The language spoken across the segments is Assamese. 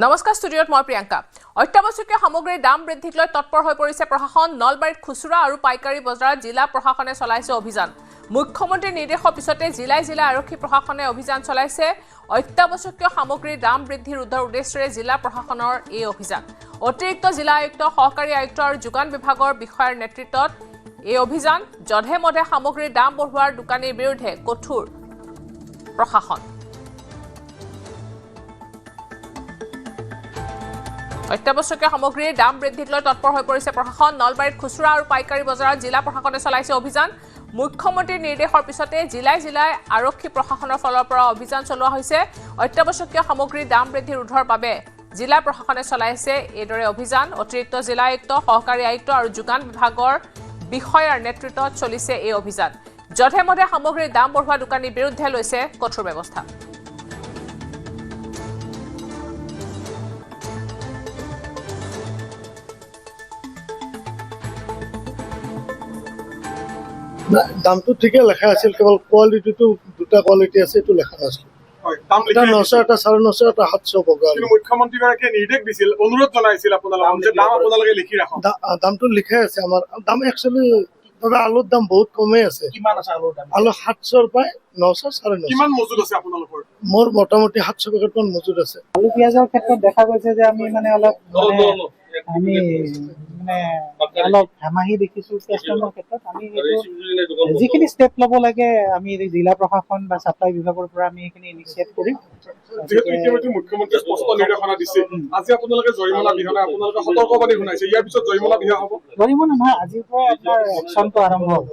নমস্কাৰ ষ্টুডিঅ'ত মই প্ৰিয়ংকা অত্যাৱশ্যকীয় সামগ্ৰীৰ দাম বৃদ্ধিক লৈ তৎপৰ হৈ পৰিছে প্ৰশাসন নলবাৰীত খুচুৰা আৰু পাইকাৰী বজাৰত জিলা প্ৰশাসনে চলাইছে অভিযান মুখ্যমন্ত্ৰীৰ নিৰ্দেশৰ পিছতে জিলা আৰক্ষী প্ৰশাসনে অভিযান চলাইছে অত্যাৱশ্যকীয় সামগ্ৰীৰ দাম বৃদ্ধি ৰোধৰ উদ্দেশ্যৰে জিলা প্ৰশাসনৰ এই অভিযান অতিৰিক্ত জিলা আয়ুক্ত সহকাৰী আয়ুক্ত আৰু যোগান বিভাগৰ বিষয়াৰ নেতৃত্বত এই অভিযান জধে মধে সামগ্ৰীৰ দাম বঢ়োৱাৰ দোকানীৰ বিৰুদ্ধে কঠোৰ প্ৰশাসন অত্যাৱশ্যকীয় সামগ্ৰীৰ দাম বৃদ্ধিক লৈ তৎপৰ হৈ পৰিছে প্ৰশাসন নলবাৰীত খুচুৰা আৰু পাইকাৰী বজাৰত জিলা প্ৰশাসনে চলাইছে অভিযান মুখ্যমন্ত্ৰীৰ নিৰ্দেশৰ পিছতে জিলাই আৰক্ষী প্ৰশাসনৰ ফালৰ পৰা অভিযান চলোৱা হৈছে অত্যাৱশ্যকীয় সামগ্ৰীৰ দাম বৃদ্ধি ৰোধৰ বাবে জিলা প্ৰশাসনে চলাইছে এইদৰে অভিযান অতিৰিক্ত জিলা আয়ুক্ত সহকাৰী আয়ুক্ত আৰু যোগান বিভাগৰ বিষয়াৰ নেতৃত্বত চলিছে এই অভিযান জধে মধে সামগ্ৰীৰ দাম বঢ়োৱা দোকানীৰ বিৰুদ্ধে লৈছে কঠোৰ ব্যৱস্থা দামটো ঠিকে লেখা আছিল কেৱল কোৱালিটিটো দুটা কোৱালিটি আছে এইটো লেখা নাছিল এটা 900 এটা 950 এটা 700 বগা মুখ্যমন্ত্ৰীগৰাকীয়ে নিৰ্দেশ দিছিল অনুৰোধ জনাইছিল আপোনালোকক যে দাম আপোনালোকে লিখি ৰাখক দামটো লিখাই আছে আমাৰ দাম একচুৱেলি দাদা আলুৰ দাম বহুত কমেই আছে কিমান আছে আলুৰ দাম আলু 700 পায় 900 950 কিমান মজুত আছে আপোনালোকৰ মোৰ মোটামুটি 700 পেকেট মান মজুত আছে আলু পিঁয়াজৰ ক্ষেত্ৰত দেখা গৈছে যে আমি মানে অলপ আমি মানে অলপ হামাহি দেখিছো কাষ্টমাৰৰ ক্ষেত্ৰত আমি যিখিনি ষ্টেপ ল'ব লাগে আমি জিলা প্ৰশাসন বা ছাপ্লাই বিভাগৰ পৰা আমি এইখিনি ইনিচিয়েট কৰিম যিহেতু ইতিমধ্যে মুখ্যমন্ত্ৰীয়ে স্পষ্ট নিৰ্দেশনা দিছে আজি আপোনালোকে জৰিমনা বিহনা আপোনালোকে সতৰ্কবাণী শুনাইছে ইয়াৰ পিছত জৰিমনা বিহা হ'ব জৰিমনা নহয় আজিৰ পৰাই আপোনাৰ একশ্যনটো আৰম্ভ হ'ব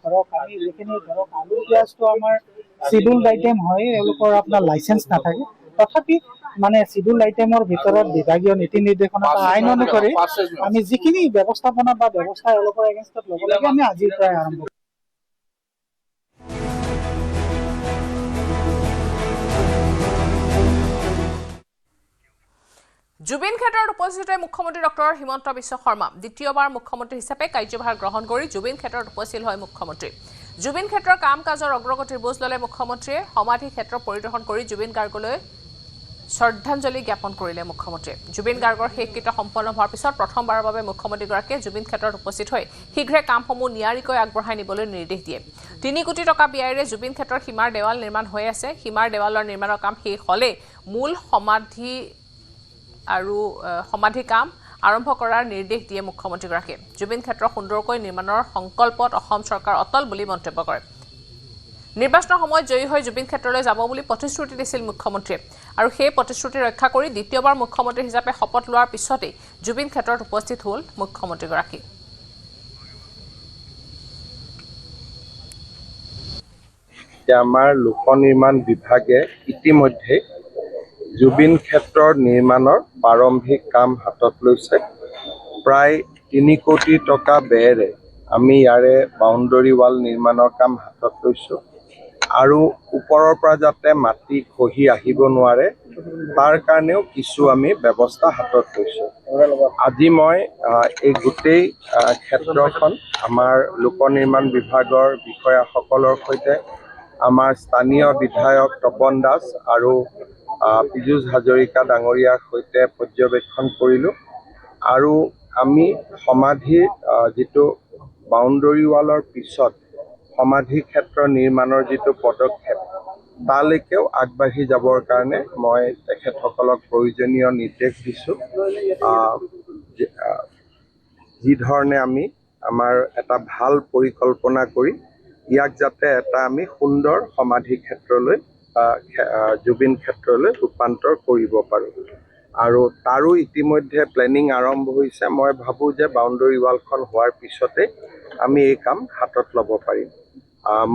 ধৰক আমি যিখিনি ধৰক আলু পিঁয়াজটো আমাৰ চিডুল আইটেম হয় এওঁলোকৰ আপোনাৰ লাইচেঞ্চ নাথাকে তথাপি মানে চিডুল আইটেমৰ ভিতৰত বিভাগীয় নীতি নিৰ্দেশনা বা আইন অনুসৰি আমি যিখিনি ব্যৱস্থাপনা বা ব্যৱস্থা এওঁলোকৰ এগেইনষ্টত ল'ব লাগে আমি আজিৰ পৰাই আৰম্ভ কৰিম জুবিন ক্ষেত্ৰত উপস্থিত হৈ মুখ্যমন্ত্ৰী ডক্টৰ হিমন্ত বিশ্ব শৰ্মা দ্বিতীয়বাৰ মুখ্যমন্ত্ৰী হিচাপে কাৰ্যভাৰ গ্ৰহণ কৰি জুবিন ক্ষেত্ৰত উপস্থিত হয় মুখ্যমন্ত্ৰী জুবিন ক্ষেত্ৰৰ কাম কাজৰ অগ্ৰগতিৰ বুজ ল'লে মুখ্যমন্ত্ৰীয়ে সমাধি ক্ষেত্ৰ পৰিদৰ্শন কৰি জুবিন গাৰ্গলৈ শ্ৰদ্ধাঞ্জলি জ্ঞাপন কৰিলে মুখ্যমন্ত্ৰীয়ে জুবিন গাৰ্গৰ শেষকৃত্য সম্পন্ন হোৱাৰ পিছত প্ৰথমবাৰৰ বাবে মুখ্যমন্ত্ৰীগৰাকীয়ে জুবিন ক্ষেত্ৰত উপস্থিত হৈ শীঘ্ৰে কামসমূহ নিয়াৰিকৈ আগবঢ়াই নিবলৈ নিৰ্দেশ দিয়ে 3 কোটি টকা ব্যয়েৰে জুবিন ক্ষেত্ৰৰ সীমাৰ দেৱাল নিৰ্মাণ হৈ আছে সীমাৰ দেৱালৰ নিৰ্মাণৰ কাম শেষ হ'লে মূল সমাধি কাম আৰম্ভ কৰাৰ নিৰ্দেশ দিয়ে মুখ্যমন্ত্ৰীগৰাকীয়ে জুবিন ক্ষেত্ৰ সুন্দৰকৈ নিৰ্মাণৰ সংকল্পত অসম চৰকাৰ অটল বুলি মন্তব্য কৰে নিৰ্বাচনৰ সময়ত জয়ী হৈ জুবিন ক্ষেত্ৰলৈ যাব বুলি প্ৰতিশ্ৰুতি দিছিল মুখ্যমন্ত্ৰীয়ে আৰু সেই প্ৰতিশ্ৰুতি ৰক্ষা কৰি দ্বিতীয়বাৰ মুখ্যমন্ত্ৰী হিচাপে শপত লোৱাৰ পিছতে জুবিন ক্ষেত্ৰত উপস্থিত হ'ল মুখ্যমন্ত্ৰীগৰাকী আমাৰ লোক নিৰ্মাণ বিভাগে ইতিমধ্যে জুবিন ক্ষেত্ৰৰ নিৰ্মাণৰ প্ৰাৰম্ভিক কাম হাতত লৈছে প্ৰায় 3 কোটি টকা ব্যয়েৰে আমি ইয়াৰে বাউণ্ডৰী ৱাল নিৰ্মাণৰ কাম হাতত লৈছোঁ আৰু ওপৰৰ পৰা যাতে মাটি খহি আহিব নোৱাৰে তাৰ কাৰণেও কিছু আমি ব্যৱস্থা হাতত লৈছোঁ আজি মই এই গোটেই ক্ষেত্ৰখন আমাৰ লোক নিৰ্মাণ বিভাগৰ বিষয়াসকলৰ সৈতে আমাৰ স্থানীয় বিধায়ক তপন দাস আৰু পীযুষ হাজৰিকা ডাঙৰীয়াৰ সৈতে পৰ্যবেক্ষণ কৰিলোঁ আৰু আমি সমাধিৰ যিটো বাউণ্ডৰী ৱালৰ পিছত সমাধি ক্ষেত্ৰ নিৰ্মাণৰ যিটো পদক্ষেপ তালৈকেও আগবাঢ়ি যাবৰ কাৰণে মই তেখেতসকলক প্ৰয়োজনীয় নিৰ্দেশ দিছোঁ যি ধৰণে আমি আমাৰ এটা ভাল পৰিকল্পনা কৰি ইয়াক যাতে এটা আমি সুন্দৰ সমাধি ক্ষেত্ৰলৈ জুবিন ক্ষেত্ৰলৈ ৰূপান্তৰ কৰিব পাৰোঁ আৰু তাৰো ইতিমধ্যে প্লেনিং আৰম্ভ হৈছে মই ভাবোঁ যে বাউণ্ডৰী ৱালখন হোৱাৰ পিছতে আমি এই কাম হাতত ল'ব পাৰিম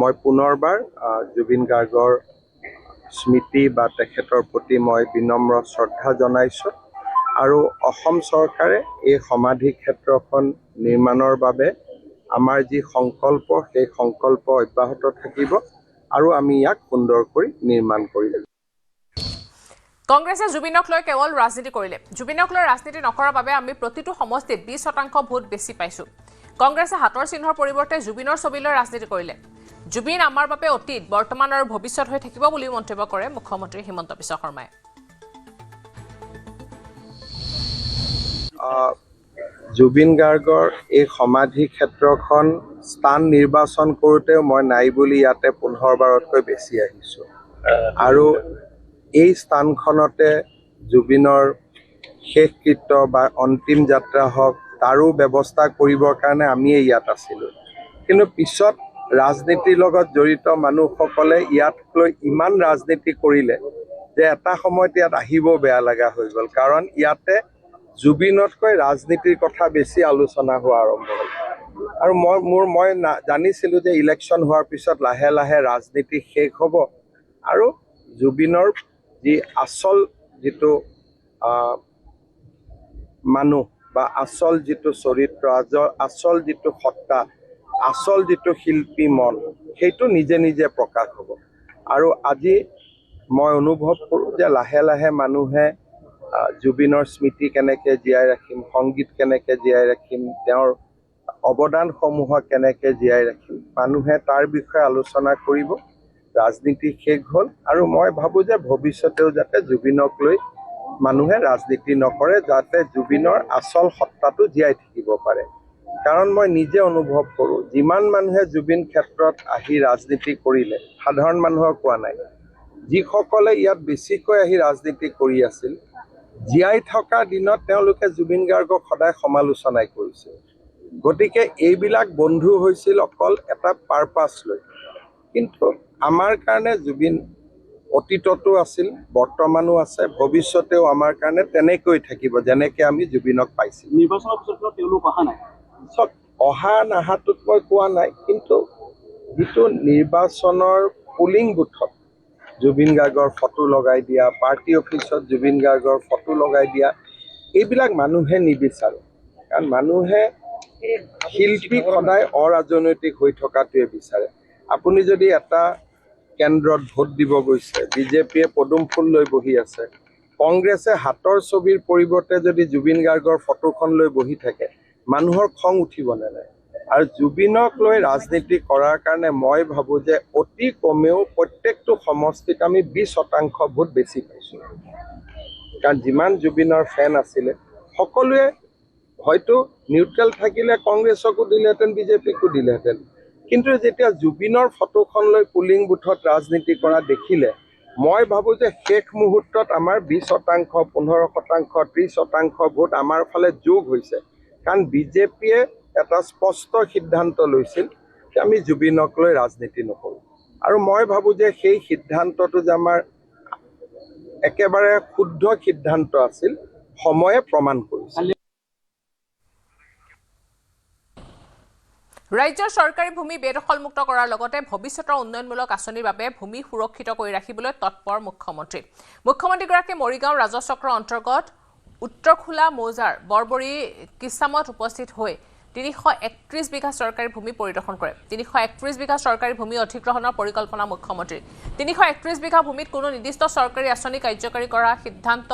মই পুনৰবাৰ জুবিন গাৰ্গৰ স্মৃতি বা তেখেতৰ প্ৰতি মই বিনম্ৰ শ্ৰদ্ধা জনাইছোঁ আৰু অসম চৰকাৰে এই সমাধি ক্ষেত্ৰখন নিৰ্মাণৰ বাবে আমাৰ যি সংকল্প সেই সংকল্প অব্যাহত থাকিব আৰু আমি ইয়াক সুন্দৰকৈ নিৰ্মাণ কৰিম কংগ্ৰেছে জুবিনক লৈ কেৱল ৰাজনীতি কৰিলে জুবিনক লৈ ৰাজনীতি নকৰাৰ বাবে আমি প্ৰতিটো সমষ্টিত 20% ভোট বেছি পাইছোঁ কংগ্ৰেছে হাতৰ চিহ্নৰ পৰিৱৰ্তে জুবিনৰ ছবিলৈ ৰাজনীতি কৰিলে জুবিন আমাৰ বাবে অতীত বৰ্তমান আৰু ভৱিষ্যত হৈ থাকিব বুলি মন্তব্য কৰে মুখ্যমন্ত্ৰী হিমন্ত বিশ্ব শৰ্মাই জুবিন গাৰ্গৰ এই সমাধি ক্ষেত্ৰখন স্থান নিৰ্বাচন কৰোঁতেও মই নাই বুলি ইয়াতে 15-বাৰতকৈ বেছি আহিছোঁ আৰু এই স্থানখনতে জুবিনৰ শেষকৃত্য বা অন্তিম যাত্ৰা হওক তাৰো ব্যৱস্থা কৰিবৰ কাৰণে আমিয়ে ইয়াত আছিলোঁ কিন্তু পিছত ৰাজনীতিৰ লগত জড়িত মানুহসকলে ইয়াক লৈ ইমান ৰাজনীতি কৰিলে যে এটা সময়ত ইয়াত আহিব বেয়া লগা হৈ গ'ল কাৰণ ইয়াতে জুবিনতকৈ ৰাজনীতিৰ কথা বেছি আলোচনা হোৱা আৰম্ভ হ'ল আৰু মই জানিছিলোঁ যে ইলেকশ্যন হোৱাৰ পিছত লাহে লাহে ৰাজনীতি শেষ হ'ব আৰু জুবিনৰ যি আচল যিটো মানুহ বা আচল যিটো চৰিত্ৰ আচল যিটো সত্তা আচল যিটো শিল্পী মন সেইটো নিজে নিজে প্ৰকাশ হ'ব আৰু আজি মই অনুভৱ কৰোঁ যে লাহে লাহে মানুহে জুবিনৰ স্মৃতি কেনেকৈ জীয়াই ৰাখিম সংগীত কেনেকৈ জীয়াই ৰাখিম তেওঁৰ অৱদানসমূহক কেনেকৈ জীয়াই ৰাখিম মানুহে তাৰ বিষয়ে আলোচনা কৰিব ৰাজনীতি শেষ হ'ল আৰু মই ভাবোঁ যে ভৱিষ্যতেও যাতে জুবিনক লৈ মানুহে ৰাজনীতি নকৰে যাতে জুবিনৰ আচল সত্তাটো জীয়াই থাকিব পাৰে কাৰণ মই নিজে অনুভৱ কৰোঁ যিমান মানুহে জুবিন ক্ষেত্ৰত আহি ৰাজনীতি কৰিলে সাধাৰণ মানুহক কোৱা নাই যিসকলে ইয়াত বেছিকৈ আহি ৰাজনীতি কৰি আছিল জীয়াই থকা দিনত তেওঁলোকে জুবিন গাৰ্গক সদায় সমালোচনাই কৰিছিল গতিকে এইবিলাক বন্ধু হৈছিল অকল এটা পাৰপাছ লৈ কিন্তু আমাৰ কাৰণে জুবিন অতীততো আছিল বৰ্তমানো আছে ভৱিষ্যতেও আমাৰ কাৰণে তেনেকৈ থাকিব যেনেকৈ আমি জুবিনক পাইছিলোঁ নিৰ্বাচনৰ পিছত তেওঁলোক অহা নাই অহা নাহাটোত মই কোৱা নাই কিন্তু যিটো নিৰ্বাচনৰ পুলিং বুথত জুবিন গাৰ্গৰ ফটো লগাই দিয়া পাৰ্টি অফিচত জুবিন গাৰ্গৰ ফটো লগাই দিয়া এইবিলাক মানুহে নিবিচাৰে কাৰণ মানুহে শিল্পীক সদায় অৰাজনৈতিক হৈ থকাটোৱে বিচাৰে আপুনি যদি এটা কেন্দ্ৰত ভোট দিব গৈছে বিজেপিয়ে পদুম ফুল লৈ বহি আছে কংগ্ৰেছে হাতৰ ছবিৰ পৰিৱৰ্তে যদি জুবিন গাৰ্গৰ ফটোখন লৈ বহি থাকে মানুহৰ খং উঠিব নালাগে আৰু জুবিনক লৈ ৰাজনীতি কৰাৰ কাৰণে মই ভাবোঁ যে অতি কমেও প্ৰত্যেকটো সমষ্টিত আমি 20% ভোট বেছি পাইছোঁ কাৰণ যিমান জুবিনৰ ফেন আছিলে সকলোৱে হয়তো নিউট্ৰেল থাকিলে কংগ্ৰেছকো দিলেহেঁতেন বিজেপিকো দিলেহেঁতেন কিন্তু যেতিয়া জুবিনৰ ফটোখন লৈ পুলিং বুথত ৰাজনীতি কৰা দেখিলে মই ভাবোঁ যে শেষ মুহূৰ্তত আমাৰ 20%, 15%, 30% ভোট আমাৰ ফালে যোগ হৈছে কাৰণ বিজেপিয়ে এটা স্পষ্ট সিদ্ধান্ত লৈছিল যে আমি জুবিনক লৈ ৰাজনীতি নকৰোঁ আৰু মই ভাবোঁ যে সেই সিদ্ধান্তটো যে আমাৰ একেবাৰে শুদ্ধ সিদ্ধান্ত আছিল সময়ে প্ৰমাণ কৰিছিল ৰাজ্যৰ চৰকাৰী ভূমি বেদখলমুক্ত কৰাৰ লগতে ভৱিষ্যতৰ উন্নয়নমূলক আঁচনিৰ বাবে ভূমি সুৰক্ষিত কৰি ৰাখিবলৈ তৎপৰ মুখ্যমন্ত্ৰীগৰাকীয়ে মৰিগাঁও ৰাজচক্ৰৰ অন্তৰ্গত উত্তৰখোলা মৌজাৰ বৰবৰী কিছামত উপস্থিত হৈ 331 বিঘা চৰকাৰী ভূমি পৰিদৰ্শন কৰে 331 বিঘা চৰকাৰী ভূমি অধিগ্ৰহণৰ পৰিকল্পনা মুখ্যমন্ত্ৰীৰ 331 বিঘা ভূমিত কোনো নিৰ্দিষ্ট চৰকাৰী আঁচনি কাৰ্যকৰী কৰাৰ সিদ্ধান্ত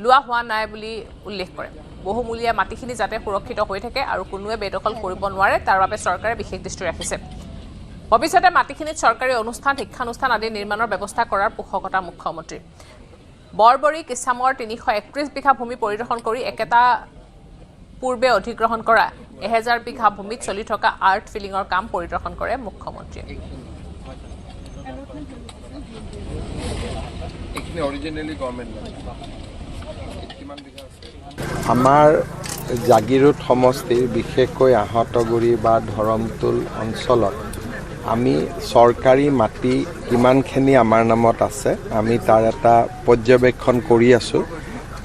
লোৱা হোৱা নাই বুলি উল্লেখ কৰে বহুমূলীয়া মাটিখিনি যাতে সুৰক্ষিত হৈ থাকে আৰু কোনোৱে বেদখল কৰিব নোৱাৰে তাৰ বাবে চৰকাৰে বিশেষ দৃষ্টি ৰাখিছে ভৱিষ্যতে মাটিখিনিত চৰকাৰী অনুষ্ঠান শিক্ষানুষ্ঠান আদি নিৰ্মাণৰ ব্যৱস্থা কৰাৰ পোষকতা মুখ্যমন্ত্ৰীৰ বৰবৰী কিছামৰ 331 বিঘা ভূমি পৰিদৰ্শন কৰি একেটা পূৰ্বে অধিগ্ৰহণ কৰা 1000 বিঘা ভূমিত চলি থকা আৰ্ট ফিলিঙৰ কাম পৰিদৰ্শন কৰে মুখ্যমন্ত্ৰীয়ে আমাৰ জাগিৰোড সমষ্টিৰ বিশেষকৈ আহঁতগুৰি বা ধৰমটোল অঞ্চলত আমি চৰকাৰী মাটি কিমানখিনি আমাৰ নামত আছে আমি তাৰ এটা পৰ্যবেক্ষণ কৰি আছোঁ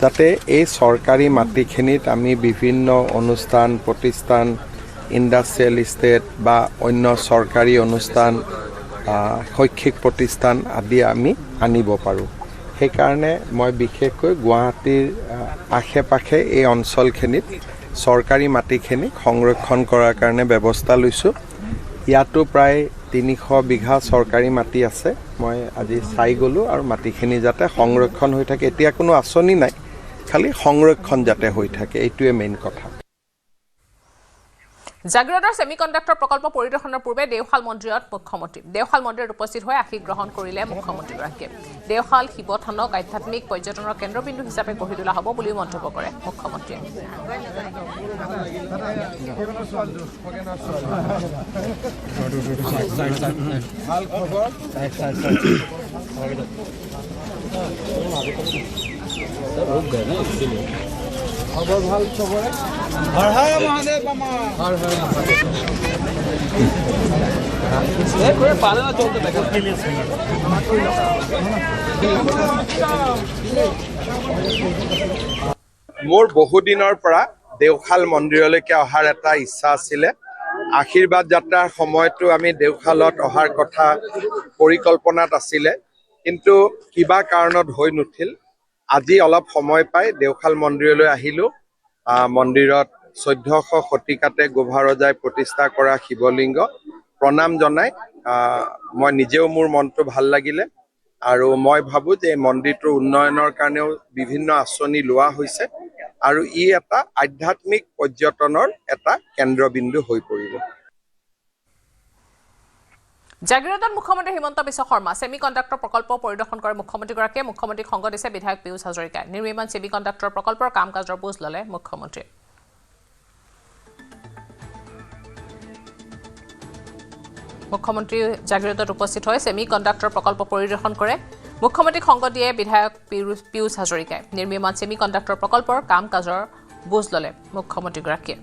যাতে এই চৰকাৰী মাটিখিনিত আমি বিভিন্ন অনুষ্ঠান প্ৰতিষ্ঠান ইণ্ডাষ্ট্ৰিয়েল ইষ্টেট বা অন্য চৰকাৰী অনুষ্ঠান শৈক্ষিক প্ৰতিষ্ঠান আদি আমি আনিব পাৰোঁ সেইকাৰণে মই বিশেষকৈ গুৱাহাটীৰ আশে পাশে এই অঞ্চলখিনিত চৰকাৰী মাটিখিনিক সংৰক্ষণ কৰাৰ কাৰণে ব্যৱস্থা লৈছোঁ ইয়াতো প্ৰায় 300 বিঘা চৰকাৰী মাটি আছে মই আজি চাই গ'লোঁ আৰু মাটিখিনি যাতে সংৰক্ষণ হৈ থাকে এতিয়া কোনো আঁচনি নাই খালি সংৰক্ষণ যাতে হৈ থাকে এইটোৱে মেইন কথা জাগিৰোডৰ ছেমিকণ্ডাক্টৰ প্ৰকল্প পৰিদৰ্শনৰ পূৰ্বে দেওশাল মন্দিৰত মুখ্যমন্ত্ৰী দেওশাল মন্দিৰত উপস্থিত হৈ আশীষ গ্ৰহণ কৰিলে মুখ্যমন্ত্ৰীগৰাকীয়ে দেওশাল শিৱ থানক আধ্যাত্মিক পৰ্যটনৰ কেন্দ্ৰবিন্দু হিচাপে গঢ়ি তোলা হ'ব বুলি মন্তব্য কৰে মুখ্যমন্ত্ৰীয়ে মোৰ বহুদিনৰ পৰা দেওশাল মন্দিৰলৈকে অহাৰ এটা ইচ্ছা আছিলে আশীৰ্বাদ যাত্ৰাৰ সময়তো আমি দেওশালত অহাৰ কথা পৰিকল্পনাত আছিলে কিন্তু কিবা কাৰণত হৈ নুঠিল আজি অলপ সময় পাই দেওশাল মন্দিৰলৈ আহিলো মন্দিৰত 1400 শতিকাতে গোভা ৰজাই প্ৰতিষ্ঠা কৰা শিৱলিংগ প্ৰণাম জনাই মই নিজেও মোৰ মনটো ভাল লাগিলে আৰু মই ভাবো যে মন্দিৰটোৰ উন্নয়নৰ কাৰণেও বিভিন্ন আঁচনি লোৱা হৈছে আৰু ই এটা আধ্যাত্মিক পৰ্যটনৰ এটা কেন্দ্ৰবিন্দু হৈ পৰিব জাগিৰোডত মুখ্যমন্ত্ৰী হিমন্ত বিশ্ব শৰ্মা ছেমিকণ্ডাক্টৰ প্ৰকল্প পৰিদৰ্শন কৰে মুখ্যমন্ত্ৰীগৰাকীয়ে মুখ্যমন্ত্ৰীক সংগ দিছে বিধায়ক পিয়ুষ হাজৰিকাই নিৰ্মাণ ছেমিকণ্ডাক্টৰ প্ৰকল্পৰ কাম কাজৰ বুজ ল'লে মুখ্যমন্ত্ৰীয়ে মুখ্যমন্ত্ৰী জাগিৰোডত উপস্থিত হৈ ছেমিকণ্ডাক্টৰ প্ৰকল্প পৰিদৰ্শন কৰে মুখ্যমন্ত্ৰীক সংগ দিয়ে বিধায়ক পিয়ুষ হাজৰিকাই নিৰ্মাণ ছেমিকণ্ডাক্টৰ প্ৰকল্পৰ কাম কাজৰ বুজ ল'লে মুখ্যমন্ত্ৰীগৰাকীয়ে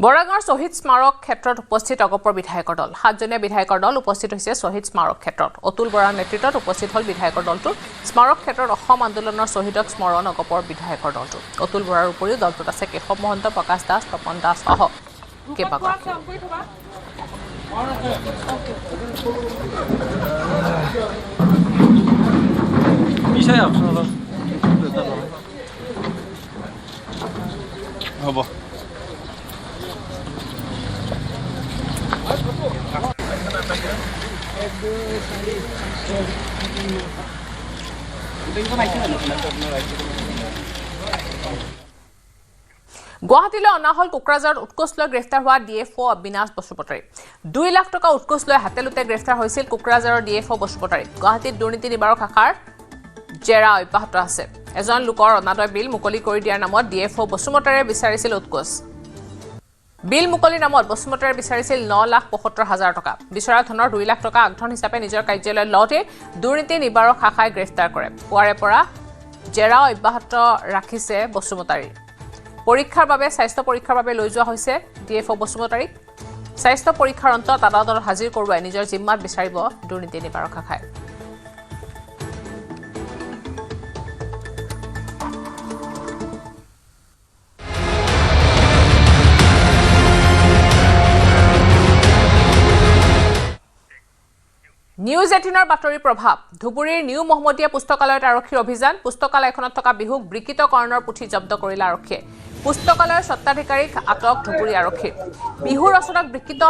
বৰাগাঁৱৰ শ্বহীদ স্মাৰক ক্ষেত্ৰত উপস্থিত অগপৰ বিধায়কৰ দল 7জনীয়া বিধায়কৰ দল উপস্থিত হৈছে শ্বহীদ স্মাৰক ক্ষেত্ৰত অতুল বৰাৰ নেতৃত্বত উপস্থিত হ'ল বিধায়কৰ দলটো স্মাৰক ক্ষেত্ৰত অসম আন্দোলনৰ শ্বহীদক স্মৰণ অগপৰ বিধায়কৰ দলটো অতুল বৰাৰ উপৰিও দলটোত আছে কেশৱ মহন্ত প্ৰকাশ দাস তপন দাস সহ কেইবাগৰাকী হ'ব গুৱাহাটীলৈ অনা হল কোকৰাঝাৰত উৎকোচ লৈ গ্ৰেফতাৰ হোৱা ডিএফঅ অবিনাশ বসুমতাৰী 2 লাখ টকা উৎকোচ লৈ হাতেলোতে গ্ৰেফতাৰ হৈছিল কোকৰাঝাৰৰ ডিএফঅ বসুমতাৰী গুৱাহাটীত দুৰ্নীতি নিবাৰক শাখাৰ জেৰা অব্যাহত আছে এজন লোকৰ অনাদয় বিল মুকলি কৰি দিয়াৰ নামত ডিএফঅ বসুমতাৰীয়ে বিচাৰিছিল উৎকোচ বিল মুকলিৰ নামত বসুমতাৰীয়ে বিচাৰিছিল 9,75,000 টকা বিচৰা ধনৰ 2 লাখ টকা আগধন হিচাপে নিজৰ কাৰ্যালয়ত লওঁতে দুৰ্নীতি নিবাৰক শাখাই গ্ৰেফতাৰ কৰে পুৱাৰে পৰা জেৰা অব্যাহত ৰাখিছে বসুমতাৰী পৰীক্ষাৰ বাবে স্বাস্থ্য পৰীক্ষাৰ বাবে লৈ যোৱা হৈছে ডিএফঅ বসুমতাৰীক স্বাস্থ্য পৰীক্ষাৰ অন্তত আদালতত হাজিৰ কৰোৱাই নিজৰ জিম্মাত বিচাৰিব দুৰ্নীতি নিবাৰক শাখাই নিউজ 18ৰ বাতৰি প্ৰভাৱ ধুবুৰীৰ নিউ মহম্মদীয়া পুস্তকালয়ত আৰক্ষীৰ অভিযান পুস্তকালয়খনত থকা বিহুক বিকৃতকৰণৰ পুথি জব্দ কৰিলে আৰক্ষীয়ে পুস্তকালয়ৰ স্বত্বাধিকাৰীক আটক ধুবুৰী আৰক্ষীৰ বিহু ৰচনাক বিকৃত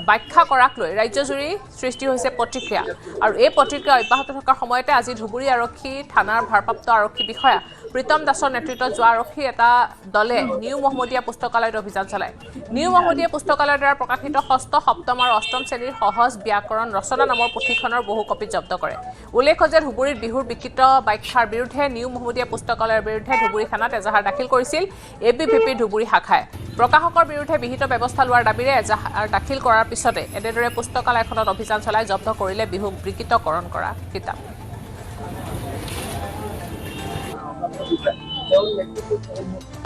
ব্যাখ্যা কৰাক লৈ ৰাজ্যজুৰি সৃষ্টি হৈছে প্ৰতিক্ৰিয়া আৰু এই প্ৰতিক্ৰিয়া অব্যাহত থকাৰ সময়তে আজি ধুবুৰী আৰক্ষী থানাৰ ভাৰপ্ৰাপ্ত আৰক্ষী বিষয়া প্ৰীতম দাসৰ নেতৃত্বত যোৱা আৰক্ষী এটা দলে নিউ মহম্মদীয়া পুস্তকালয়ত অভিযান চলায় নিউ মহম্মদীয়া পুস্তকালয়ৰ দ্বাৰা প্ৰকাশিত 6ষ্ঠ 7ম আৰু 8ম শ্ৰেণীৰ সহজ ব্যাকৰণ ৰচনা নামৰ পুথিখনৰ বহু কপি জব্দ কৰে উল্লেখ্য যে ধুবুৰীত বিহুৰ বিকৃত ব্যাখ্যাৰ বিৰুদ্ধে নিউ মহম্মদীয়া পুস্তকালয়ৰ বিৰুদ্ধে ধুবুৰী থানাত এজাহাৰ দাখিল কৰিছিল এবিভিপি ধুবুৰী শাখাই প্ৰকাশকৰ বিৰুদ্ধে বিহিত ব্যৱস্থা লোৱাৰ দাবীৰে এজাহাৰ দাখিল কৰাৰ পিছতে এনেদৰে পুস্তকালয়খনত অভিযান চলাই জব্দ কৰিলে বিহুক বিকৃতকৰণ কৰা কিতাপ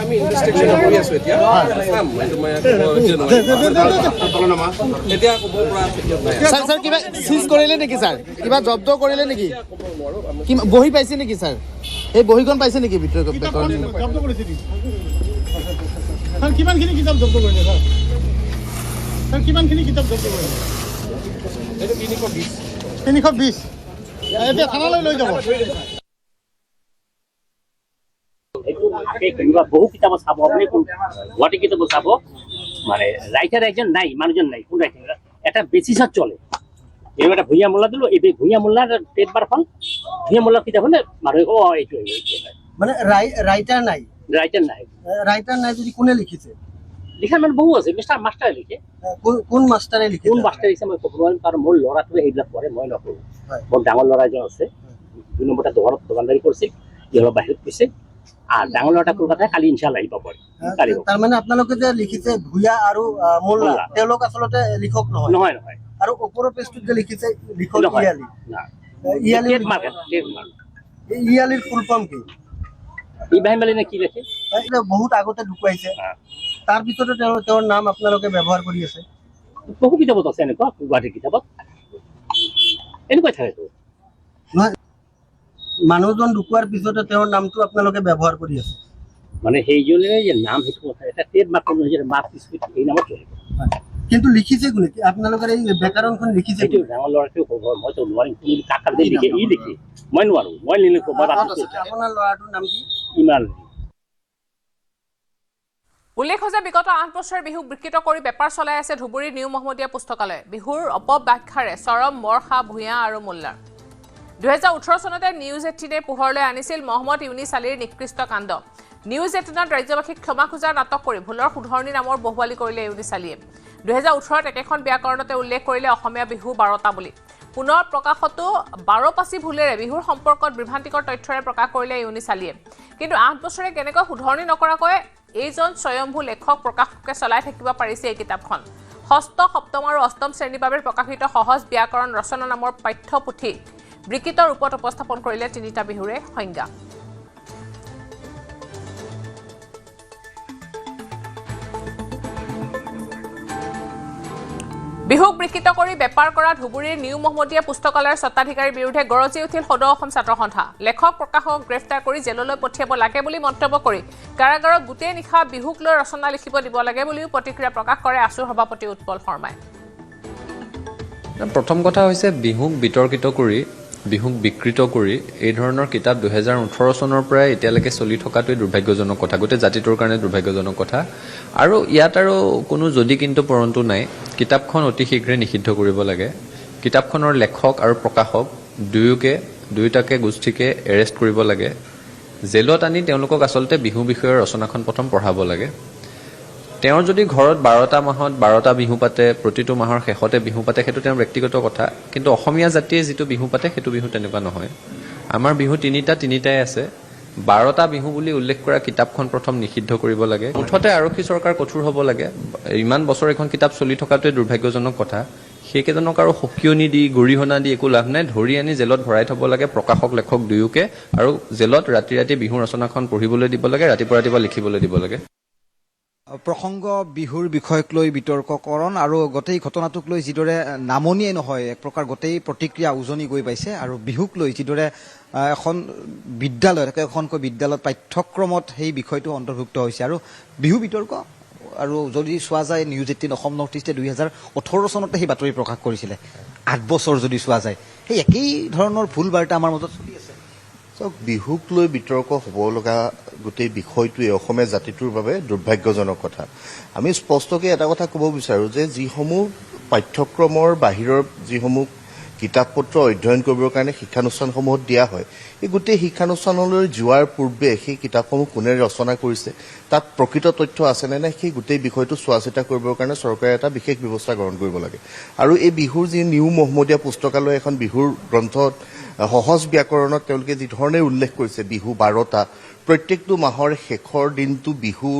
আমি ইনভেষ্টিগেশ্যন কৰি আছো এতিয়া এতিয়া ক'ব পৰা স্যাৰ স্যাৰ কিবা সিজ কৰিলে নেকি স্যাৰ কিবা জব্দ কৰিলে নেকি কি বহি পাইছে নেকি স্যাৰ এই বহিখন পাইছে নেকি ভিতৰত জব্দ কৰিছে নেকি স্যাৰ কিমানখিনি কিতাপ জব্দ কৰিলে স্যাৰ কিমানখিনি কিতাপ জব্দ কৰিলে এইটো 320 320 এতিয়া থানালৈ লৈ যাব বহু কিতাপ চাব আপুনি গুৱাহাটী কিতাপ চাব মানে ৰাইটাৰ একজন নাই মানুহজন নাই কোন ৰাইটাৰ এটা বেচিছত চলে এইবাৰ এটা ভূঞা মোল্লা দিলোঁ, এই ভূঞা মোল্লাৰ টেটবাৰখন ভূঞা মোল্লাৰ কিতাপখনে মানুহে কব এইটো মানে ৰাইটাৰ নাই, ৰাইটাৰ নাই। ৰাইটাৰ নাই যদি কোনে লিখিছে? লিখা মানে বহু আছে, মাষ্টাৰে লিখে। কোন মাষ্টাৰে লিখে? কোন মাষ্টাৰ লিখে মই ক'ব নোৱাৰিম, কাৰণ মোৰ ল'ৰাটোৱে সেইবিলাক পঢ়ে, মই নকৰোঁ। হয়। মোৰ ডাঙৰ ল'ৰা এজন আছে, 2 নম্বৰটা দোকানদাৰী কৰিছিল, ইহঁত বাহিৰত গৈছে, আৰু ডাঙৰ ল'ৰাটা কলকাতাই কালি ইনশাল্লাহ আহিব পাৰে। কালি তাৰমানে আপোনালোকে যে লিখিছে ভূঞা আৰু মোল্লা, মোল্লা। তেওঁলোক আচলতে লিখক নহয়? নহয় নহয় আৰু ওপৰৰ পেজটোত যে লিখিছে লিখক নহয়। ইয়ালি, না। ইয়ালি ট্ৰেডমাৰ্ক। ইয়ালিৰ ফুল ফৰ্ম কি? ইব্ৰাহিম আলী নে কি লিখে? এইটো বহুত আগতে ঢুকুৱাইছে, তাৰ ভিতৰতে তেওঁৰ নাম আপোনালোকে ব্যৱহাৰ কৰি আছে। বহু কিতাপত আছে এনেকুৱা, গুৱাহাটীৰ কিতাপত এনেকুৱাই থাকেতো। নহয়, মানুহজন ঢুকুৱাৰ পিছতে তেওঁৰ নামটো আপোনালোকে ব্যৱহাৰ কৰি আছে। মানে সেইজনে যে নাম সেইটো কথা, এটা ট্ৰেডমাৰ্ক মাৰ্ক স্পিট এই নামত চলিব। কিন্তু লিখিছে কোনে? আপোনালোকৰ এই ব্যাকৰণখন লিখিছে সেইটো ডাঙৰ ল'ৰাটোৱে ক'ব, মইতো নোৱাৰিম। তুমি কাক যে লিখে ই লিখে, মই নোৱাৰো, মই নিলিখো। মই আপোনাৰ ল'ৰাটোৰ নাম কি? ইমান উল্লেখ্য যে বিগত 8 বছৰে বিহুক বিকৃত কৰি বেপাৰ চলাই আছে ধুবুৰীৰ নিউ মহম্মদীয়া পুস্তকালয়। বিহুৰ অপব্যাখ্যাৰে চৰম মৰখা ভূঞা আৰু মোল্লাৰ। 2018 চনতে নিউজ 18-এ পোহৰলৈ আনিছিল মহম্মদ ইউনিছ আলীৰ নিকৃষ্ট কাণ্ড। নিউজ 18ত ৰাজ্যবাসীক ক্ষমা খোজাৰ নাটক কৰি ভুলৰ শুধৰণি নামৰ বহুৱালি কৰিলে ইউনিছ আলীয়ে। 2018ত একেখন ব্যাকৰণতে উল্লেখ কৰিলে অসমীয়া বিহু 12টা বুলি। পুনৰ প্ৰকাশতো 12 পাচি ভুলেৰে বিহুৰ সম্পৰ্কত বিভ্ৰান্তিকৰ তথ্যৰে প্ৰকাশ কৰিলে ইউনিছ আলীয়ে। কিন্তু 8 বছৰে কেনেকৈ শুধৰণি নকৰাকৈ এইজন স্বয়ম্ভূ লেখক প্ৰকাশকে চলাই থাকিব পাৰিছে এই কিতাপখন। ষষ্ঠ, সপ্তম আৰু অষ্টম শ্ৰেণীৰ বাবে প্ৰকাশিত সহজ ব্যাকৰণ ৰচনা নামৰ পাঠ্যপুথি বিকৃত ৰূপত উপস্থাপন কৰিলে 3টা বিহুৰে সংজ্ঞা। বিহুক বিকৃত কৰি বেপাৰ কৰা ধুবুৰীৰ নিউ মহম্মদীয়া পুস্তকালয়ৰ স্বত্বাধিকাৰীৰ বিৰুদ্ধে গৰজি উঠিল সদৌ অসম ছাত্ৰ সন্থা। লেখক প্ৰকাশকক গ্ৰেপ্তাৰ কৰি জেললৈ পঠিয়াব লাগে বুলি মন্তব্য কৰি কাৰাগাৰত গোটেই নিশা বিহুক লৈ ৰচনা লিখিব দিব লাগে বুলিও প্ৰতিক্ৰিয়া প্ৰকাশ কৰে আছুৰ সভাপতি উৎপল শৰ্মাই। প্ৰথম কথা হৈছে বিহুক বিতৰ্কিত কৰি, বিহুক বিকৃত কৰি এই ধৰণৰ কিতাপ 2018 চনৰ পৰাই এতিয়ালৈকে চলি থকাটোৱে দুৰ্ভাগ্যজনক কথা, গোটেই জাতিটোৰ কাৰণে দুৰ্ভাগ্যজনক কথা। আৰু ইয়াত আৰু কোনো যদি কিন্তু পৰন্তু নাই, কিতাপখন অতি শীঘ্ৰে নিষিদ্ধ কৰিব লাগে। কিতাপখনৰ লেখক আৰু প্ৰকাশক দুয়োটাকে গোষ্ঠীকে এৰেষ্ট কৰিব লাগে। জেলত আনি তেওঁলোকক আচলতে বিহু বিষয়ৰ ৰচনাখন প্ৰথম পঢ়াব লাগে। তেওঁৰ যদি ঘৰত 12টা মাহত 12টা বিহু পাতে, প্ৰতিটো মাহৰ শেষতে বিহু পাতে, সেইটো তেওঁৰ ব্যক্তিগত কথা। কিন্তু অসমীয়া জাতিয়ে যিটো বিহু পাতে সেইটো বিহু তেনেকুৱা নহয়। আমাৰ বিহু তিনিটাই আছে। 12টা বিহু বুলি উল্লেখ কৰা কিতাপখন প্ৰথম নিষিদ্ধ কৰিব লাগে। মুঠতে আৰক্ষী চৰকাৰ কঠোৰ হ'ব লাগে। ইমান বছৰ এখন কিতাপ চলি থকাটোৱে দুৰ্ভাগ্যজনক কথা। সেইকেইজনক আৰু সকিয়নি দি গৰিহণা দি একো লাভ নাই। ধৰি আনি জেলত ভৰাই থ'ব লাগে প্ৰকাশক লেখক দুয়োকে, আৰু জেলত ৰাতি ৰাতি বিহু ৰচনাখন পঢ়িবলৈ দিব লাগে, ৰাতিপুৱা লিখিবলৈ দিব লাগে। প্ৰসংগ বিহুৰ বিষয়ক লৈ বিতৰ্ককৰণ আৰু গোটেই ঘটনাটোক লৈ যিদৰে নামনিয়ে নহয় এক প্ৰকাৰ গোটেই প্ৰতিক্ৰিয়া উজনি গৈ পাইছে। আৰু বিহুক লৈ যিদৰে এখন বিদ্যালয়ত একেখনকৈ বিদ্যালয়ত পাঠ্যক্ৰমত সেই বিষয়টো অন্তৰ্ভুক্ত হৈছে। আৰু বিহু বিতৰ্ক আৰু যদি চোৱা যায় নিউজ 18 অসম নৰ্থ ইষ্টে 2018 চনতে সেই বাতৰি প্ৰকাশ কৰিছিলে। 8 বছৰ যদি চোৱা যায় সেই একেই ধৰণৰ ভুল বাৰ্তা আমাৰ মাজত চলি আছে। চাওক, বিহুক লৈ বিতৰ্ক হ'ব লগা গোটেই বিষয়টোৱে অসমীয়া জাতিটোৰ বাবে দুৰ্ভাগ্যজনক কথা। আমি স্পষ্টকৈ এটা কথা ক'ব বিচাৰোঁ যে যিসমূহ পাঠ্যক্ৰমৰ বাহিৰৰ যিসমূহ কিতাপ পত্ৰ অধ্যয়ন কৰিবৰ কাৰণে শিক্ষানুষ্ঠানসমূহত দিয়া হয়, এই গোটেই শিক্ষানুষ্ঠানলৈ যোৱাৰ পূৰ্বে সেই কিতাপসমূহ কোনে ৰচনা কৰিছে, তাত প্ৰকৃত তথ্য আছেনে নাই, সেই গোটেই বিষয়টো চোৱা চিতা কৰিবৰ কাৰণে চৰকাৰে এটা বিশেষ ব্যৱস্থা গ্ৰহণ কৰিব লাগে। আৰু এই বিহুৰ যি নিউ মহম্মদীয়া পুস্তকালয় এখন বিহুৰ গ্ৰন্থত সহজ ব্যাকৰণত তেওঁলোকে যি ধৰণে উল্লেখ কৰিছে বিহু 12টা, প্ৰত্যেকটো মাহৰ শেষৰ দিনটো বিহু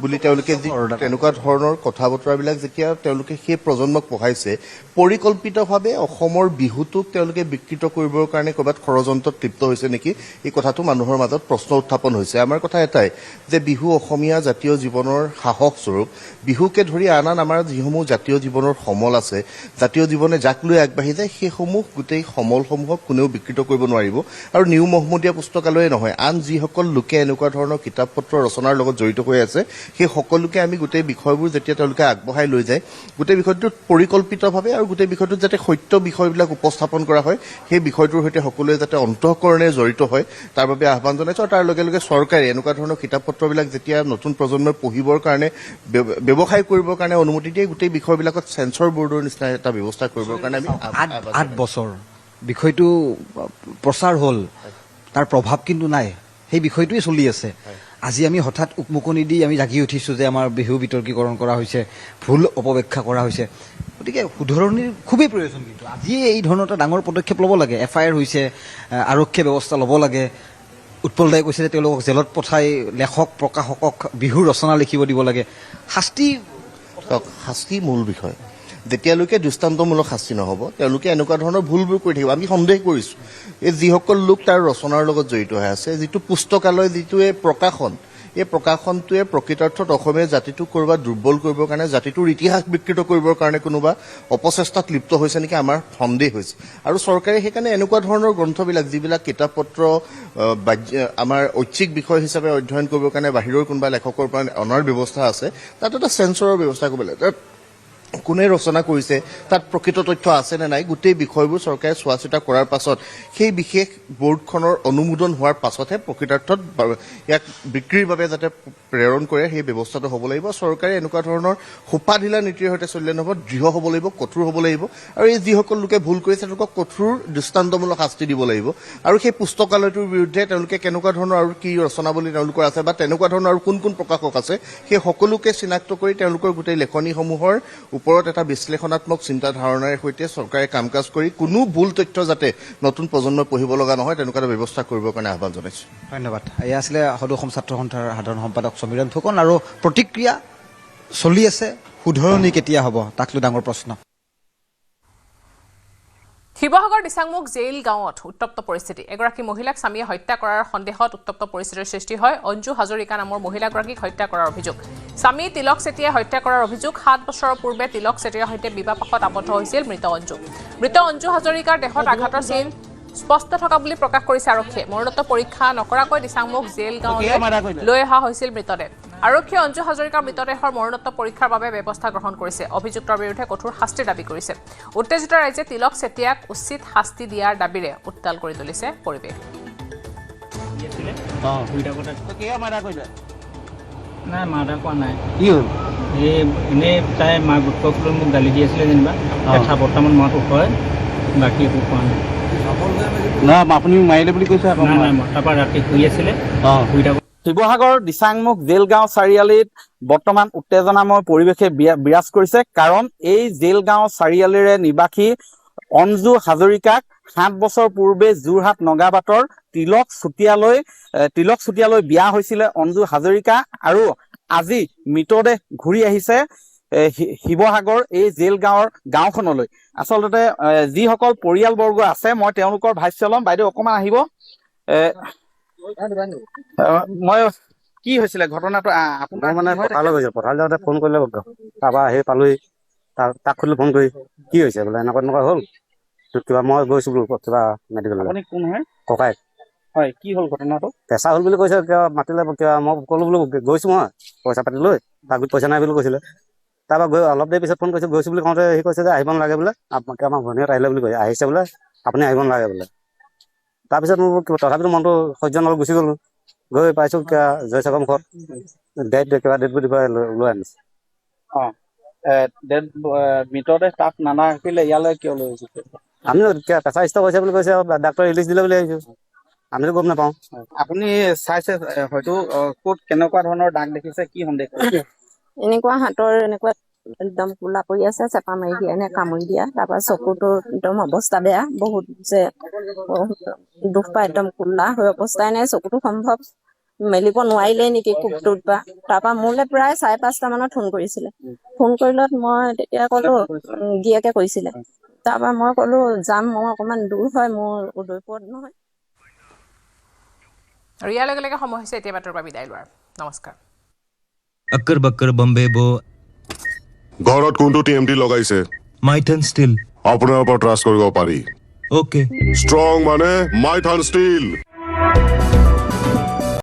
বুলি তেওঁলোকে তেনেকুৱা ধৰণৰ কথা বতৰাবিলাক যেতিয়া তেওঁলোকে সেই প্ৰজন্মক পঢ়াইছে, পৰিকল্পিতভাৱে অসমৰ বিহুটোক তেওঁলোকে বিকৃত কৰিবৰ কাৰণে ক'ৰবাত ষড়যন্ত্ৰত লিপ্ত হৈছে নেকি, এই কথাটো মানুহৰ মাজত প্ৰশ্ন উত্থাপন হৈছে। আমাৰ কথা এটাই যে বিহু অসমীয়া জাতীয় জীৱনৰ সাহস স্বৰূপ। বিহুকে ধৰি আন আমাৰ যিসমূহ জাতীয় জীৱনৰ সমল আছে, জাতীয় জীৱনে যাক লৈ আগবাঢ়ি যায়, সেইসমূহ গোটেই সমলসমূহক কোনেও বিকৃত কৰিব নোৱাৰিব। আৰু নিউ মহম্মদীয়া পুস্তকালয়ে নহয়, আন যিসকল লোকে এনেকুৱা ধৰণৰ কিতাপ পত্ৰ ৰচনাৰ লগত জড়িত হৈ আছে, সেই সকলোকে আমি গোটেই বিষয়বোৰ যেতিয়া তেওঁলোকে আগবঢ়াই লৈ যায় গোটেই বিষয়টোত পৰিকল্পিতভাৱে আৰু গোটেই বিষয়টোত যাতে সত্য বিষয়বিলাক উপস্থাপন কৰা হয় সেই বিষয়টোৰ সৈতে সকলোৱে যাতে অন্তঃকৰণে জড়িত হয় তাৰ বাবে আহ্বান জনাইছোঁ আৰু তাৰ লগে লগে চৰকাৰে এনেকুৱা ধৰণৰ কিতাপ পত্ৰবিলাক যেতিয়া নতুন প্ৰজন্মই পঢ়িবৰ কাৰণে ব্যৱসায় কৰিবৰ কাৰণে অনুমতি দিয়ে গোটেই বিষয়বিলাকত চেঞ্চৰ বৰ্ডৰ নিচিনা এটা ব্যৱস্থা কৰিবৰ কাৰণে আমি 8 বছৰ বিষয়টো প্ৰচাৰ হ'ল তাৰ প্ৰভাৱ কিন্তু নাই সেই বিষয়টোৱে চলি আছে আজি আমি হঠাৎ উকমুকনি দি আমি জাগি উঠিছোঁ যে আমাৰ বিহু বিতৰ্কীকৰণ কৰা হৈছে ভুল অপব্যাখ্যা কৰা হৈছে গতিকে শুধৰণিৰ খুবেই প্ৰয়োজন কিন্তু আজিয়ে এই ধৰণৰ এটা ডাঙৰ পদক্ষেপ ল'ব লাগে FIR হৈছে আৰক্ষী ব্যৱস্থা ল'ব লাগে উৎপল দাই কৈছে যে তেওঁলোকক জেলত পঠাই লেখক প্ৰকাশকক বিহুৰ ৰচনা লিখিব দিব লাগে শাস্তি মূল বিষয় যেতিয়ালৈকে দৃষ্টান্তমূলক শাস্তি নহ'ব তেওঁলোকে এনেকুৱা ধৰণৰ ভুলবোৰ কৰি থাকিব আমি সন্দেহ কৰিছোঁ এই যিসকল লোক তাৰ ৰচনাৰ লগত জড়িত হৈ আছে যিটো পুস্তকালয় যিটো এই প্ৰকাশনটোৱে প্ৰকৃতাৰ্থত অসমীয়া জাতিটোক ক'ৰবাত দুৰ্বল কৰিবৰ কাৰণে জাতিটোৰ ইতিহাস বিকৃত কৰিবৰ কাৰণে কোনোবা অপচেষ্টাত লিপ্ত হৈছে নেকি আমাৰ সন্দেহ হৈছে আৰু চৰকাৰে সেইকাৰণে এনেকুৱা ধৰণৰ গ্ৰন্থবিলাক যিবিলাক কিতাপ পত্ৰ আমাৰ ঐচ্ছিক বিষয় হিচাপে অধ্যয়ন কৰিবৰ কাৰণে বাহিৰৰ কোনোবা লেখকৰ পৰা অনাৰ ব্যৱস্থা আছে তাত এটা চেঞ্চৰৰ ব্যৱস্থা কৰিব লাগে কোনে ৰচনা কৰিছে তাত প্ৰকৃত তথ্য আছে নে নাই গোটেই বিষয়বোৰ চৰকাৰে চোৱা চিতা কৰাৰ পাছত সেই বিশেষ বৰ্ডখনৰ অনুমোদন হোৱাৰ পাছতহে প্ৰকৃতাৰ্থত ইয়াক বিক্ৰীৰ বাবে যাতে প্ৰেৰণ কৰে সেই ব্যৱস্থাটো হ'ব লাগিব চৰকাৰে এনেকুৱা ধৰণৰ সোপাঢিলা নীতিৰ সৈতে চলিলে নহ'ব দৃঢ় হ'ব লাগিব কঠোৰ হ'ব লাগিব আৰু এই যিসকল লোকে ভুল কৰিছে তেওঁলোকক কঠোৰ দৃষ্টান্তমূলক শাস্তি দিব লাগিব আৰু সেই পুস্তকালয়টোৰ বিৰুদ্ধে তেওঁলোকে কেনেকুৱা ধৰণৰ আৰু কি ৰচনাৱলী তেওঁলোকৰ আছে বা তেনেকুৱা ধৰণৰ আৰু কোন কোন প্ৰকাশক আছে সেই সকলোকে চিনাক্ত কৰি তেওঁলোকৰ গোটেই লেখনিসমূহৰ ওপৰত এটা বিশ্লেষণাত্মক চিন্তা ধাৰণাৰ সৈতে চৰকাৰে কাম কাজ কৰি কোনো ভুল তথ্য যাতে নতুন প্ৰজন্মই পঢ়িব লগা নহয় তেনেকুৱা এটা ব্যৱস্থা কৰিবৰ কাৰণে আহ্বান জনাইছোঁ ধন্যবাদ এয়া আছিলে সদৌ অসম ছাত্ৰ সন্থাৰ সাধাৰণ সম্পাদক সমীৰণ ফুকন আৰু প্ৰতিক্ৰিয়া চলি আছে শুধৰণি কেতিয়া হ'ব তাক লৈ ডাঙৰ প্ৰশ্ন শিৱসাগৰ দিচাংমুখ জেইল গাঁৱত উত্তপ্ত পৰিস্থিতি এগৰাকী মহিলাক স্বামীয়ে হত্যা কৰাৰ সন্দেহত উত্তপ্ত পৰিস্থিতিৰ সৃষ্টি হয় অঞ্জু হাজৰিকা নামৰ মহিলাগৰাকীক হত্যা কৰাৰ অভিযোগ স্বামী তিলক চেতিয়াই হত্যা কৰাৰ অভিযোগ 7 বছৰৰ পূৰ্বে তিলক চেতিয়াৰ সৈতে বিবাহপাশত আবদ্ধ হৈছিল মৃত অঞ্জু হাজৰিকাৰ দেহত আঘাতৰ চিন স্পষ্ট থকা বুলি প্ৰকাশ কৰিছে আৰক্ষীয়ে মৰণোত্তৰ পৰীক্ষা নকৰাকৈ দিচাংমুখ জেইল গাঁৱলৈ লৈ অহা হৈছিল মৃতদেহ আৰক্ষীয়ে অঞ্জু হাজৰিকাৰ মৃতদেহৰ মৰণোত্তৰ পৰীক্ষাৰ বাবে ব্যৱস্থা গ্ৰহণ কৰিছে অভিযুক্তৰ বিৰুদ্ধে কঠোৰ শাস্তিৰ দাবী কৰিছে উত্তেজিত ৰাইজে তিলক চেতিয়াক উচিত শাস্তি দিয়াৰ দাবীৰে উত্তাল কৰি তুলিছে পৰিৱেশ নাই মাৰা কোৱা নাই কি হ'ল এনেই তাই মাক গোটক লৈ মোক গালি দি আছিলে যেনিবা কথা বৰ্তমান মনত উঠয় বাকী একো কোৱা নাই না আপুনি মাৰিলে বুলি কৈছে তাৰপৰা ৰাতি শুই আছিলে শুই থাকোঁ শিৱসাগৰ দিচাংমুখ জেল গাঁও চাৰিআলিত বৰ্তমান উত্তেজনাময় পৰিৱেশে বিৰাজ কৰিছে কাৰণ এই জেল গাঁও চাৰিআলিৰে নিবাসী অঞ্জু হাজৰিকাক 7 বছৰ পূৰ্বে যোৰহাট নগাবাটৰ তিলক চুতীয়ালৈ বিয়া হৈছিলে অঞ্জু হাজৰিকা আৰু আজি মৃতদেহ ঘূৰি আহিছে শিৱসাগৰ এই জেল গাঁওখনলৈ আচলতে যিসকল পৰিয়ালবৰ্গ আছে মই তেওঁলোকৰ ভাষ্য ল'ম বাইদেউ অকণমান আহিব মই কি হৈছিলে ঘটনাটো আপোনাৰ মানে পথাৰলৈ গৈছে পথাৰলৈ যাওঁতে ফোন কৰিলে তাৰপৰা আহি পালোহি তাক সুধিলো ফোন কৰি কি হৈছে বোলে এনেকুৱা হ'ল কিবা মই গৈছো বোলো কিবা মেডিকেল আপুনি কোন হয় ককাই হয় কি হ'ল ঘটনাটো পেচা হ'ল বুলি কৈছে কিবা মাতিলে কিবা মই ক'লো বোলো গৈছো মই পইচা পাতি লৈ তাক পইচা নাই বুলি কৈছিলে তাৰপৰা গৈ অলপ দেৰি পিছত ফোন কৰিছে গৈছো বুলি কওঁতে সি কৈছে যে আহিব নালাগে বোলে আপোনাক আমাৰ ভনীহঁত আহিলে বুলি কৈছে আহিছে বোলে আপুনি আহিব নালাগে বোলে তাৰপিছত মোৰ তথাপিতো মনটো সহ্য নহ'ল গুচি গ'লো গৈ পাইছোঁ কিবা জয়সাগৰ মুখত ডেড বডি লৈ আনিছে মৃতদেহ তাত নানা ৰাখিলে ইয়ালৈ কিয় লৈ আহিছে আমি পেচা ষ্টক হৈছে বুলি কৈছে ডাক্তৰে ৰিলিজ দিলে বুলি আহিছোঁ আমিতো গম নাপাওঁ আপুনি চাইছে হয়তো ক'ত কেনেকুৱা ধৰণৰ দাগ দেখিছে কি সন্দেহ কৰিছে এনেকুৱা হাতৰ এনেকুৱা একদম কোলা পৰি আছে চেপা মাৰি দিয়া এনে কামুৰি দিয়া তাৰপৰা চকুটো একদম অৱস্থা বেয়া বহুত যে দুখ পাই একদম কোলা হৈ অৱস্থা নাই চকুটো সম্ভৱ মেলিব নোৱাৰিলে নেকি কোবটোত বা তাৰপৰা মোলৈ প্ৰায় 5:30 মানত ফোন কৰিছিলে ফোন কৰিলত মই তেতিয়া ক'লো গিয়েকে কৈছিলে তাৰপৰা মই ক'লো যাম মই অকণমান দূৰ হয় মোৰ উদয়পুৰত নহয় আৰু ইয়াৰ লগে লগে সময় হৈছে এতিয়া বাতৰিৰ পৰা বিদায় লোৱাৰ নমস্কাৰ अक्कर बक्कर बम्बे बो ঘৰত কোনটো টিএমটি লগাইছে माइथन स्टील আপোনাৰ ওপৰত ট্ৰাষ্ট কৰিব পাৰি ओके ষ্ট্ৰং মানে মাইথান ষ্টীল